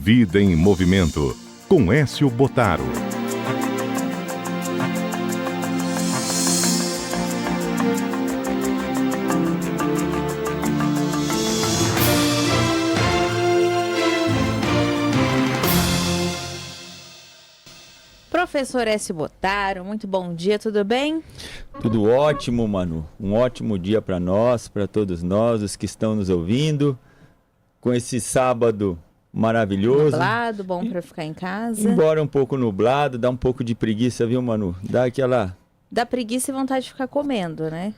Vida em Movimento, com Écio Bottaro. Professor Écio Bottaro, muito bom dia, tudo bem? Tudo ótimo, Manu. Um ótimo dia para nós, para todos nós, os que estão nos ouvindo, com esse sábado maravilhoso. Nublado, bom para ficar em casa. Embora um pouco nublado, dá um pouco de preguiça, viu, Manu? Dá aquela... Dá preguiça e vontade de ficar comendo, né?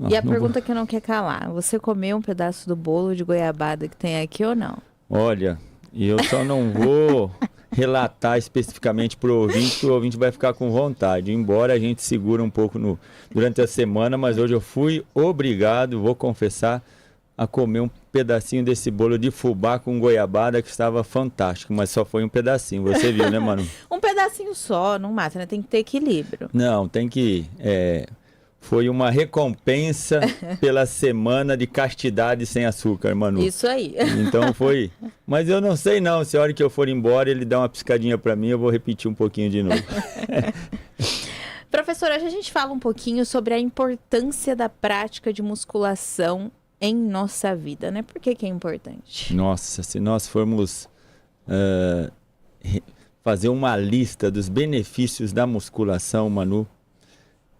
E a pergunta que não quer calar, você comeu um pedaço do bolo de goiabada que tem aqui ou não? Olha, eu só não vou relatar especificamente para o ouvinte, que o ouvinte vai ficar com vontade, embora a gente segura um pouco durante a semana, mas hoje eu fui obrigado, vou confessar, a comer um pedacinho desse bolo de fubá com goiabada que estava fantástico, mas só foi um pedacinho, você viu, né, Manu? Um pedacinho só, não mata, né? Tem que ter equilíbrio. Não, tem que... Foi uma recompensa pela semana de castidade sem açúcar, Manu. Isso aí. Então foi... Mas eu não sei não, se a hora que eu for embora ele dá uma piscadinha para mim, eu vou repetir um pouquinho de novo. Professora, hoje a gente fala um pouquinho sobre a importância da prática de musculação em nossa vida, né? Por que é importante? Nossa, se nós formos fazer uma lista dos benefícios da musculação, Manu,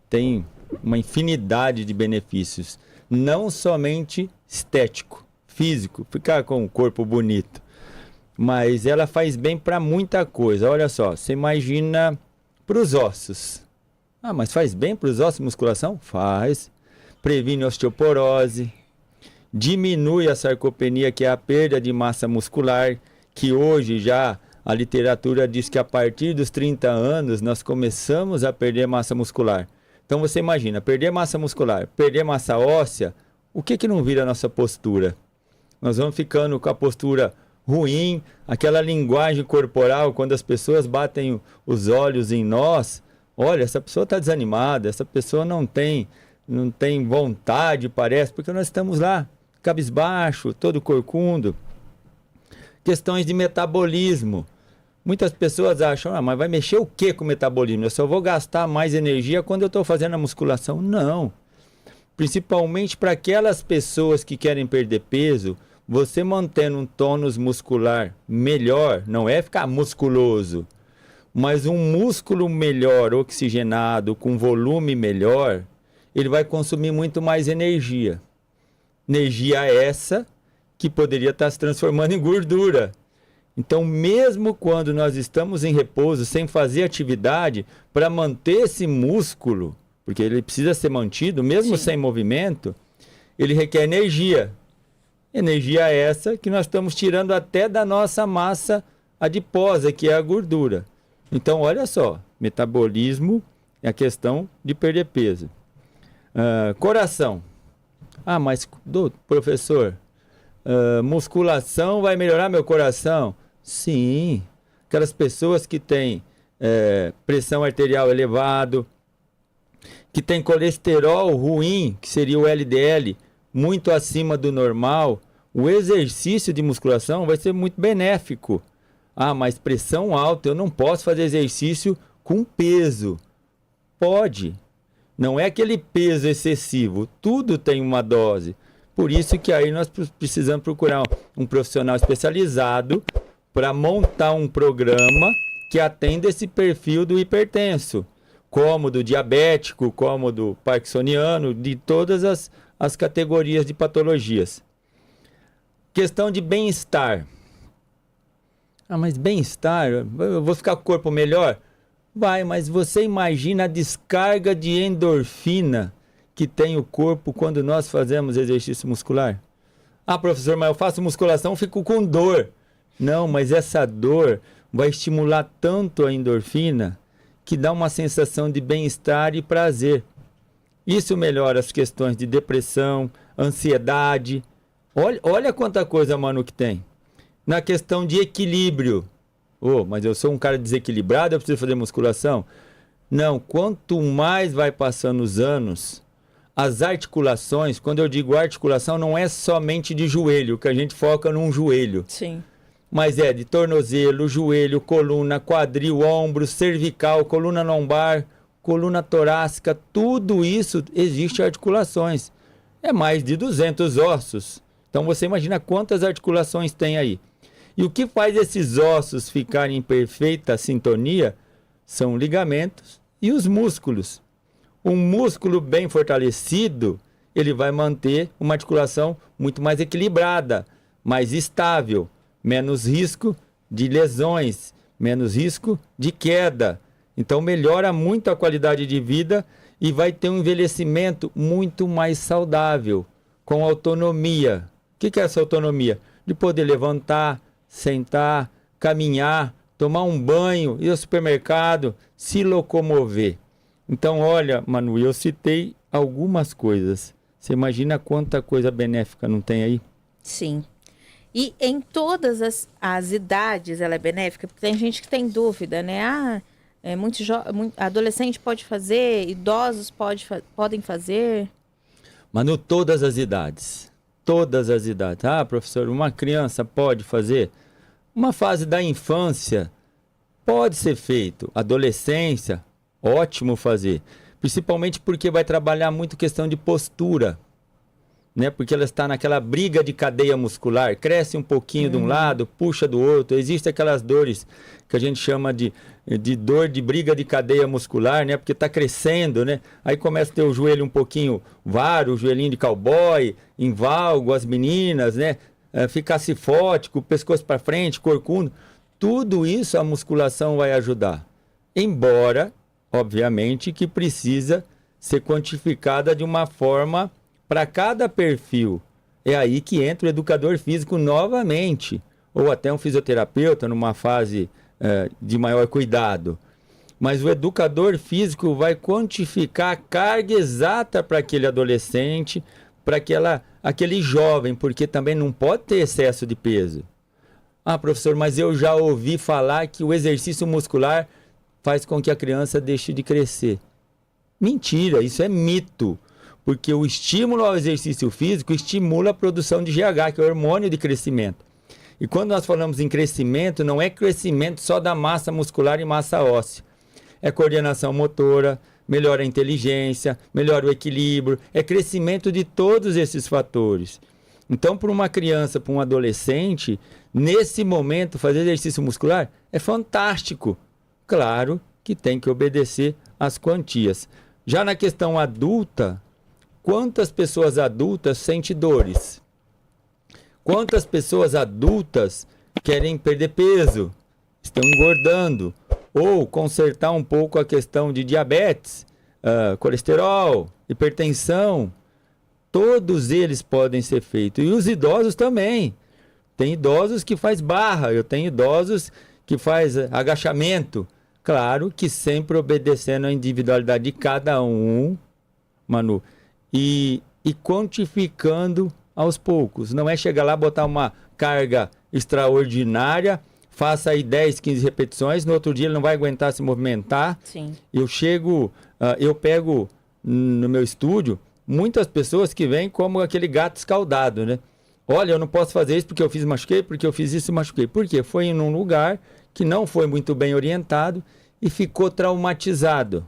tem uma infinidade de benefícios, não somente estético, físico, ficar com o corpo bonito, mas ela faz bem para muita coisa. Olha só, você imagina para os ossos. Ah, mas faz bem para os ossos musculação? Faz. Previne osteoporose, diminui a sarcopenia, que é a perda de massa muscular, que hoje já a literatura diz que a partir dos 30 anos nós começamos a perder massa muscular. Então você imagina, perder massa muscular, perder massa óssea, o que não vira a nossa postura? Nós vamos ficando com a postura ruim, aquela linguagem corporal, quando as pessoas batem os olhos em nós, olha, essa pessoa está desanimada, essa pessoa não tem vontade, parece, porque nós estamos lá, cabisbaixo, todo corcundo. Questões de metabolismo. Muitas pessoas acham, mas vai mexer o que com o metabolismo? Eu só vou gastar mais energia quando eu estou fazendo a musculação. Não. Principalmente para aquelas pessoas que querem perder peso, você mantendo um tônus muscular melhor, não é ficar musculoso, mas um músculo melhor, oxigenado, com volume melhor, ele vai consumir muito mais energia. Energia essa que poderia estar se transformando em gordura. Então, mesmo quando nós estamos em repouso, sem fazer atividade, para manter esse músculo, porque ele precisa ser mantido, mesmo sem movimento, ele requer energia. Energia essa que nós estamos tirando até da nossa massa adiposa, que é a gordura. Então, olha só, metabolismo é a questão de perder peso. Coração. Ah, mas, professor, musculação vai melhorar meu coração? Sim, aquelas pessoas que têm pressão arterial elevado, que têm colesterol ruim, que seria o LDL, muito acima do normal, o exercício de musculação vai ser muito benéfico. Ah, mas pressão alta, eu não posso fazer exercício com peso. Pode, não é aquele peso excessivo, tudo tem uma dose. Por isso que aí nós precisamos procurar um profissional especializado para montar um programa que atenda esse perfil do hipertenso, como do diabético, como do parkinsoniano, de todas as categorias de patologias. Questão de bem-estar. Ah, mas bem-estar, eu vou ficar com o corpo melhor? Vai, mas você imagina a descarga de endorfina que tem o corpo quando nós fazemos exercício muscular? Ah, professor, mas eu faço musculação, fico com dor. Não, mas essa dor vai estimular tanto a endorfina que dá uma sensação de bem-estar e prazer. Isso melhora as questões de depressão, ansiedade. Olha quanta coisa, Manu, que tem. Na questão de equilíbrio. Oh, mas eu sou um cara desequilibrado, eu preciso fazer musculação? Não, quanto mais vai passando os anos, as articulações, quando eu digo articulação, não é somente de joelho, que a gente foca num joelho. Sim. mas é de tornozelo, joelho, coluna, quadril, ombro, cervical, coluna lombar, coluna torácica, tudo isso existe articulações. É mais de 200 ossos. Então você imagina quantas articulações tem aí. E o que faz esses ossos ficarem em perfeita sintonia são ligamentos e os músculos. Um músculo bem fortalecido, ele vai manter uma articulação muito mais equilibrada, mais estável, menos risco de lesões, menos risco de queda. Então melhora muito a qualidade de vida e vai ter um envelhecimento muito mais saudável, com autonomia. O que é essa autonomia? De poder levantar, sentar, caminhar, tomar um banho, ir ao supermercado, se locomover. Então, olha, Manu, eu citei algumas coisas. Você imagina quanta coisa benéfica não tem aí? Sim. E em todas as idades ela é benéfica? Porque tem gente que tem dúvida, né? Adolescente pode fazer, idosos podem fazer? Manu, todas as idades. Todas as idades. Ah, professor, uma criança pode fazer? Uma fase da infância pode ser feito. Adolescência, ótimo fazer. Principalmente porque vai trabalhar muito questão de postura, né? Porque ela está naquela briga de cadeia muscular, cresce um pouquinho de um lado, puxa do outro. Existem aquelas dores que a gente chama de dor de briga de cadeia muscular, né? Porque está crescendo, né? Aí começa a ter o joelho um pouquinho varo, o joelhinho de cowboy, em valgo, as meninas, né? Ficar cifótico, pescoço para frente, corcundo. Tudo isso a musculação vai ajudar. Embora, obviamente, que precisa ser quantificada de uma forma para cada perfil. É aí que entra o educador físico novamente, ou até um fisioterapeuta numa fase de maior cuidado. Mas o educador físico vai quantificar a carga exata para aquele adolescente, para aquele jovem, porque também não pode ter excesso de peso. Ah, professor, mas eu já ouvi falar que o exercício muscular faz com que a criança deixe de crescer. Mentira, isso é mito. Porque o estímulo ao exercício físico estimula a produção de GH, que é o hormônio de crescimento. E quando nós falamos em crescimento, não é crescimento só da massa muscular e massa óssea. É coordenação motora, melhora a inteligência, melhora o equilíbrio, é crescimento de todos esses fatores. Então, para uma criança, para um adolescente, nesse momento, fazer exercício muscular é fantástico. Claro que tem que obedecer às quantias. Já na questão adulta, quantas pessoas adultas sentem dores? Quantas pessoas adultas querem perder peso? Estão engordando? Ou consertar um pouco a questão de diabetes, colesterol, hipertensão? Todos eles podem ser feitos. E os idosos também. Tem idosos que faz barra, eu tenho idosos que faz agachamento. Claro que sempre obedecendo à individualidade de cada um, Manu, e quantificando aos poucos. Não é chegar lá, botar uma carga extraordinária, faça aí 10, 15 repetições, no outro dia ele não vai aguentar se movimentar. Sim. Eu pego no meu estúdio muitas pessoas que vêm como aquele gato escaldado, né? Olha, eu não posso fazer isso porque eu fiz machuquei, porque eu fiz isso e machuquei. Por quê? Foi em um lugar que não foi muito bem orientado e ficou traumatizado.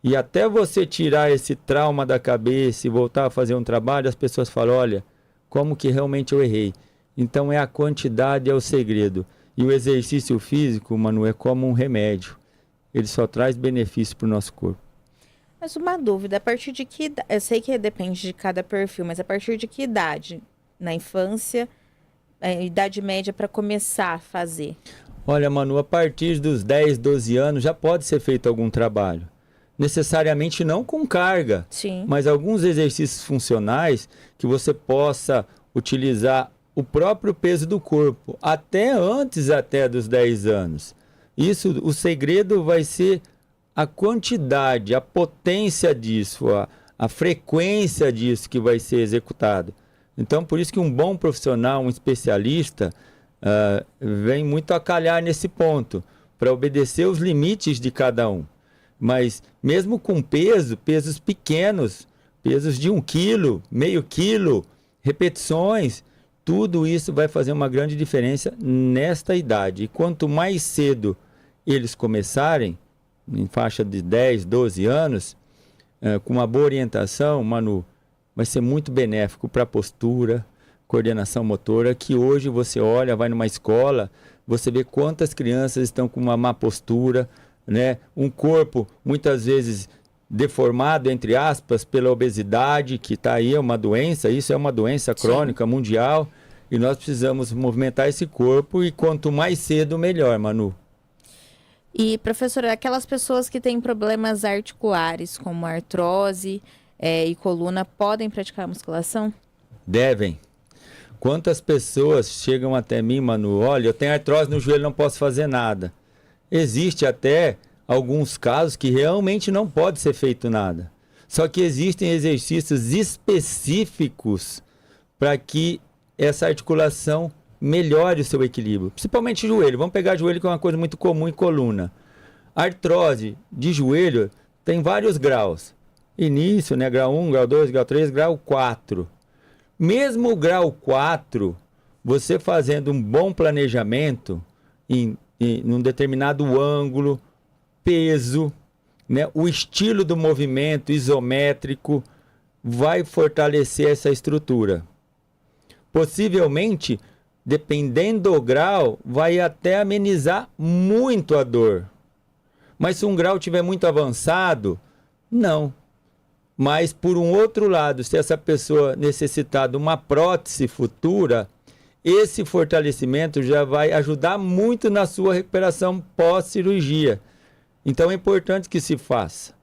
E até você tirar esse trauma da cabeça e voltar a fazer um trabalho, as pessoas falam, olha, como que realmente eu errei. Então é a quantidade, é o segredo. E o exercício físico, Manu, é como um remédio. Ele só traz benefício para o nosso corpo. Mas uma dúvida, a partir de que idade, eu sei que depende de cada perfil, mas a partir de que idade? Na infância, idade média para começar a fazer? Olha, Manu, a partir dos 10, 12 anos já pode ser feito algum trabalho. Necessariamente não com carga, Sim. mas alguns exercícios funcionais que você possa utilizar o próprio peso do corpo, até antes dos 10 anos. Isso, o segredo vai ser a quantidade, a potência disso, a frequência disso que vai ser executado. Então, por isso que um bom profissional, um especialista, vem muito a calhar nesse ponto, para obedecer os limites de cada um. Mas mesmo com pesos pequenos, pesos de 1 quilo, meio quilo, repetições, tudo isso vai fazer uma grande diferença nesta idade. E quanto mais cedo eles começarem, em faixa de 10, 12 anos, com uma boa orientação, Manu, vai ser muito benéfico para a postura, coordenação motora, que hoje você olha, vai numa escola, você vê quantas crianças estão com uma má postura, né? Um corpo muitas vezes deformado, entre aspas, pela obesidade, que está aí, é uma doença, isso é uma doença crônica mundial, e nós precisamos movimentar esse corpo, e quanto mais cedo, melhor, Manu. E, professora, aquelas pessoas que têm problemas articulares, como artrose e coluna, podem praticar musculação? Devem. Quantas pessoas chegam até mim, Manu, olha, eu tenho artrose no joelho, não posso fazer nada. Existe até alguns casos que realmente não pode ser feito nada. Só que existem exercícios específicos para que essa articulação melhore o seu equilíbrio. Principalmente joelho. Vamos pegar joelho, que é uma coisa muito comum em coluna. Artrose de joelho tem vários graus. Início, né? Grau 1, grau 2, grau 3, grau 4. Mesmo o grau 4, você fazendo um bom planejamento em um determinado ângulo, peso, né? O estilo do movimento isométrico vai fortalecer essa estrutura. Possivelmente, dependendo do grau, vai até amenizar muito a dor. Mas se um grau estiver muito avançado, não. Mas, por um outro lado, se essa pessoa necessitar de uma prótese futura, esse fortalecimento já vai ajudar muito na sua recuperação pós-cirurgia. Então, é importante que se faça.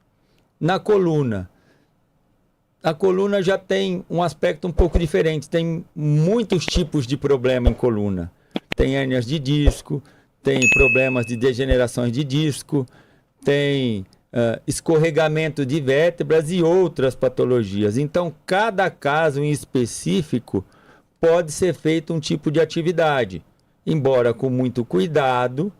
Na coluna, a coluna já tem um aspecto um pouco diferente. Tem muitos tipos de problema em coluna. Tem hérnias de disco, tem problemas de degenerações de disco, tem escorregamento de vértebras e outras patologias. Então, cada caso em específico pode ser feito um tipo de atividade, embora com muito cuidado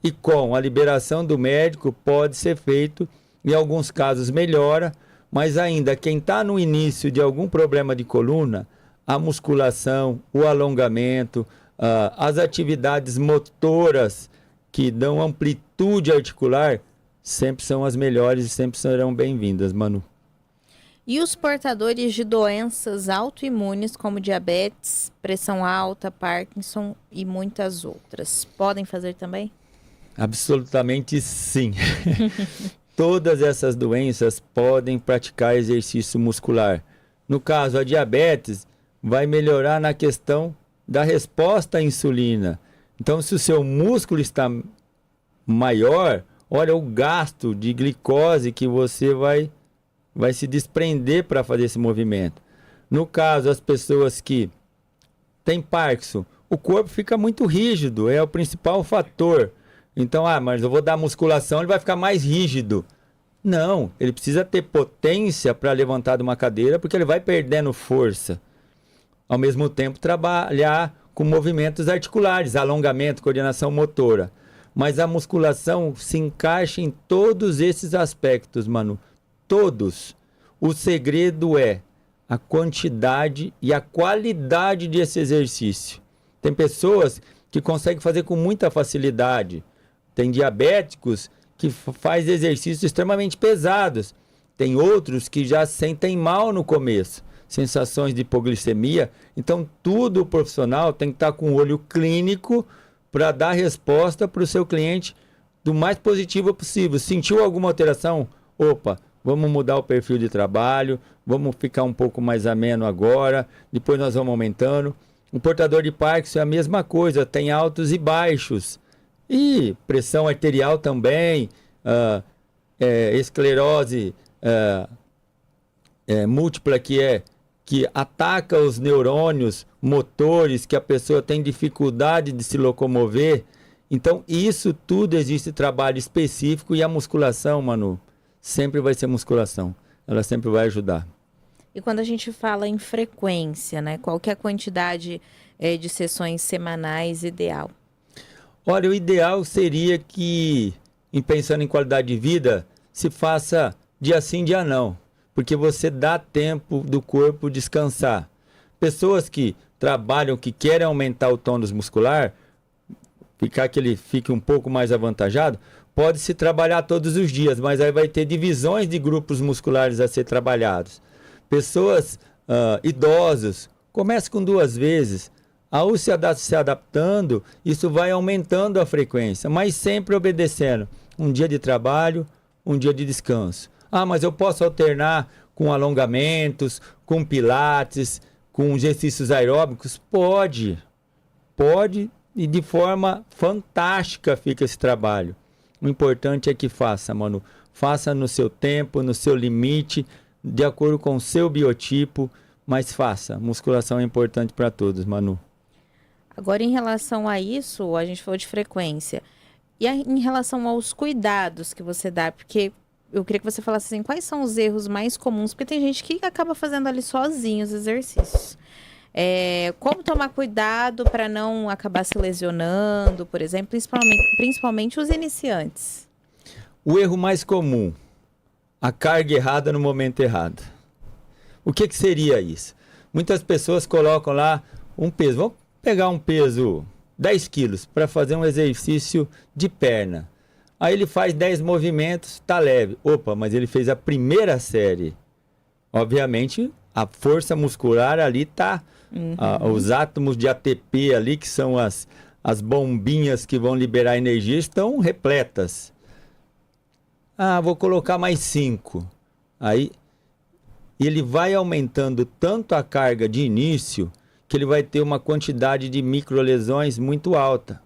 e com a liberação do médico pode ser feito, em alguns casos melhora, mas ainda quem está no início de algum problema de coluna, a musculação, o alongamento, as atividades motoras que dão amplitude articular, sempre são as melhores e sempre serão bem-vindas, Manu. E os portadores de doenças autoimunes, como diabetes, pressão alta, Parkinson e muitas outras, podem fazer também? Absolutamente sim. Todas essas doenças podem praticar exercício muscular. No caso, a diabetes vai melhorar na questão da resposta à insulina. Então, se o seu músculo está maior, olha o gasto de glicose que você vai se desprender para fazer esse movimento. No caso, as pessoas que têm Parkinson, o corpo fica muito rígido, é o principal fator. Então, mas eu vou dar musculação, ele vai ficar mais rígido. Não, ele precisa ter potência para levantar de uma cadeira, porque ele vai perdendo força. Ao mesmo tempo, trabalhar com movimentos articulares, alongamento, coordenação motora. Mas a musculação se encaixa em todos esses aspectos, Manu. Todos. O segredo é a quantidade e a qualidade desse exercício. Tem pessoas que conseguem fazer com muita facilidade. Tem diabéticos que fazem exercícios extremamente pesados. Tem outros que já sentem mal no começo. Sensações de hipoglicemia. Então, tudo o profissional tem que estar com o olho clínico para dar resposta para o seu cliente do mais positivo possível. Sentiu alguma alteração? Opa, vamos mudar o perfil de trabalho, vamos ficar um pouco mais ameno agora, depois nós vamos aumentando. O portador de Parkinson é a mesma coisa, tem altos e baixos. E pressão arterial também, esclerose múltipla, que ataca os neurônios motores, que a pessoa tem dificuldade de se locomover. Então, isso tudo existe trabalho específico, e a musculação, Manu, sempre vai ser musculação. Ela sempre vai ajudar. E quando a gente fala em frequência, né? Qual que é a quantidade de sessões semanais ideal? Olha, o ideal seria que, pensando em qualidade de vida, se faça dia sim, dia não. Porque você dá tempo do corpo descansar. Pessoas que trabalham, que querem aumentar o tônus muscular, que ele fique um pouco mais avantajado, pode se trabalhar todos os dias, mas aí vai ter divisões de grupos musculares a ser trabalhados. Pessoas idosos, comece com 2 vezes. Ao se adaptando, isso vai aumentando a frequência, mas sempre obedecendo. Um dia de trabalho, um dia de descanso. Mas eu posso alternar com alongamentos, com pilates, com exercícios aeróbicos? Pode, e de forma fantástica fica esse trabalho. O importante é que faça, Manu. Faça no seu tempo, no seu limite, de acordo com o seu biotipo, mas faça. Musculação é importante para todos, Manu. Agora, em relação a isso, a gente falou de frequência. E em relação aos cuidados que você dá, porque eu queria que você falasse assim, quais são os erros mais comuns? Porque tem gente que acaba fazendo ali sozinho os exercícios. Como tomar cuidado para não acabar se lesionando, por exemplo, principalmente os iniciantes? O erro mais comum, a carga errada no momento errado. O que seria isso? Muitas pessoas colocam lá um peso. Vamos pegar um peso 10 quilos para fazer um exercício de perna. Aí ele faz 10 movimentos, tá leve. Opa, mas ele fez a primeira série. Obviamente, a força muscular ali tá... os átomos de ATP ali, que são as bombinhas que vão liberar energia, estão repletas. Vou colocar mais 5. Aí ele vai aumentando tanto a carga de início que ele vai ter uma quantidade de microlesões muito alta.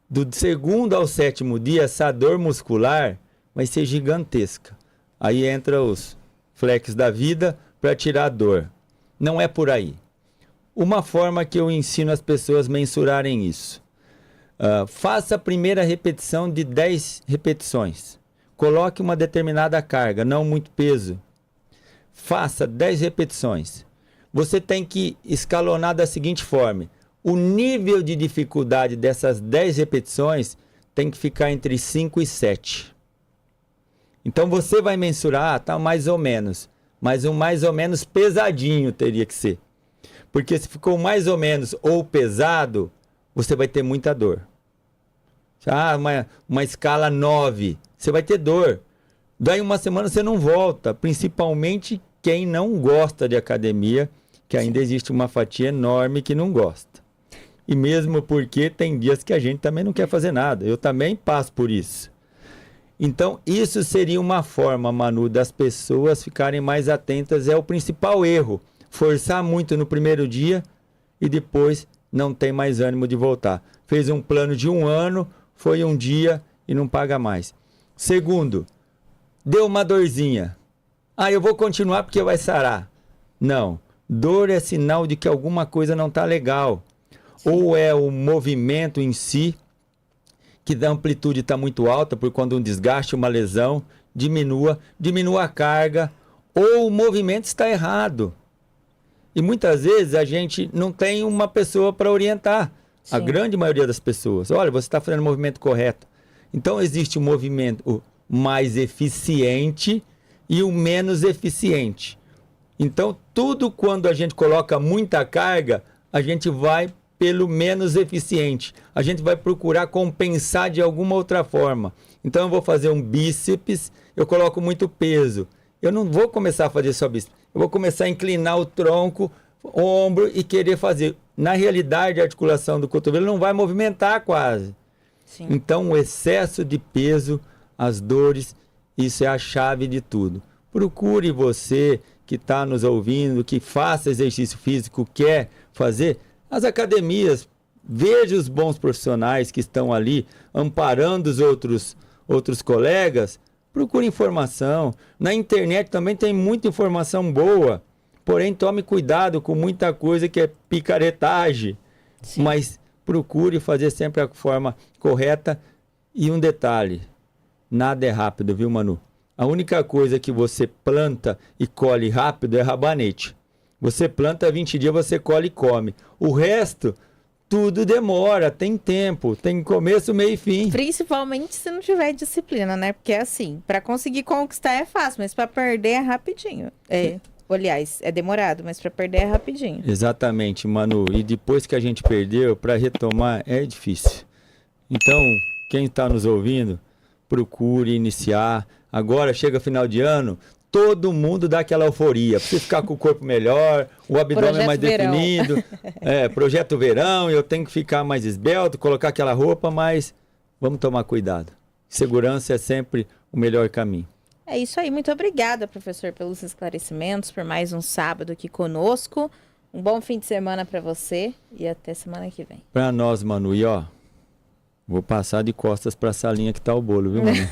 Do 2º ao 7º dia, essa dor muscular vai ser gigantesca. Aí entra os flex da vida para tirar a dor. Não é por aí. Uma forma que eu ensino as pessoas a mensurarem isso. Faça a primeira repetição de 10 repetições. Coloque uma determinada carga, não muito peso. Faça 10 repetições. Você tem que escalonar da seguinte forma. O nível de dificuldade dessas 10 repetições tem que ficar entre 5 e 7. Então você vai mensurar, tá mais ou menos. Mas um mais ou menos pesadinho teria que ser. Porque se ficou mais ou menos ou pesado, você vai ter muita dor. Uma escala 9, você vai ter dor. Daí uma semana você não volta, principalmente quem não gosta de academia, que ainda existe uma fatia enorme que não gosta. E mesmo porque tem dias que a gente também não quer fazer nada. Eu também passo por isso. Então, isso seria uma forma, Manu, das pessoas ficarem mais atentas. É o principal erro. Forçar muito no primeiro dia e depois não tem mais ânimo de voltar. Fez um plano de 1 ano, foi um dia e não paga mais. Segundo, deu uma dorzinha. Eu vou continuar porque vai sarar. Não. Dor é sinal de que alguma coisa não está legal. Ou é o movimento em si, que da amplitude está muito alta, por quando um desgaste, uma lesão, diminua a carga, ou o movimento está errado. E muitas vezes a gente não tem uma pessoa para orientar. Sim. A grande maioria das pessoas. Olha, você está fazendo o movimento correto. Então existe um movimento mais eficiente e o menos eficiente. Então tudo quando a gente coloca muita carga, a gente vai pelo menos eficiente. A gente vai procurar compensar de alguma outra forma. Então eu vou fazer um bíceps, eu coloco muito peso. Eu não vou começar a fazer só bíceps. Eu vou começar a inclinar o tronco, ombro e querer fazer. Na realidade, a articulação do cotovelo não vai movimentar quase. Sim. Então, o excesso de peso, as dores, isso é a chave de tudo. Procure você que está nos ouvindo, que faça exercício físico, quer fazer, as academias, veja os bons profissionais que estão ali amparando os outros colegas. Procure informação. Na internet também tem muita informação boa. Porém, tome cuidado com muita coisa que é picaretagem. Sim. Mas procure fazer sempre a forma correta. E um detalhe, nada é rápido, viu, Manu? A única coisa que você planta e colhe rápido é rabanete. Você planta 20 dias, você colhe e come. O resto... tudo demora, tem tempo, tem começo, meio e fim. Principalmente se não tiver disciplina, né? Porque assim, para conseguir conquistar é fácil, mas para perder é rapidinho. Aliás, é demorado, mas para perder é rapidinho. Exatamente, Manu. E depois que a gente perdeu, para retomar é difícil. Então, quem está nos ouvindo, procure iniciar. Agora chega final de ano, todo mundo dá aquela euforia. Pra você ficar com o corpo melhor, o abdômen Projeto mais verão. definido. Projeto verão, eu tenho que ficar mais esbelto, colocar aquela roupa, mas vamos tomar cuidado. Segurança é sempre o melhor caminho. É isso aí. Muito obrigada, professor, pelos esclarecimentos, por mais um sábado aqui conosco. Um bom fim de semana para você e até semana que vem. Para nós, Manu, e ó, vou passar de costas para a salinha que tá o bolo, viu, Manu?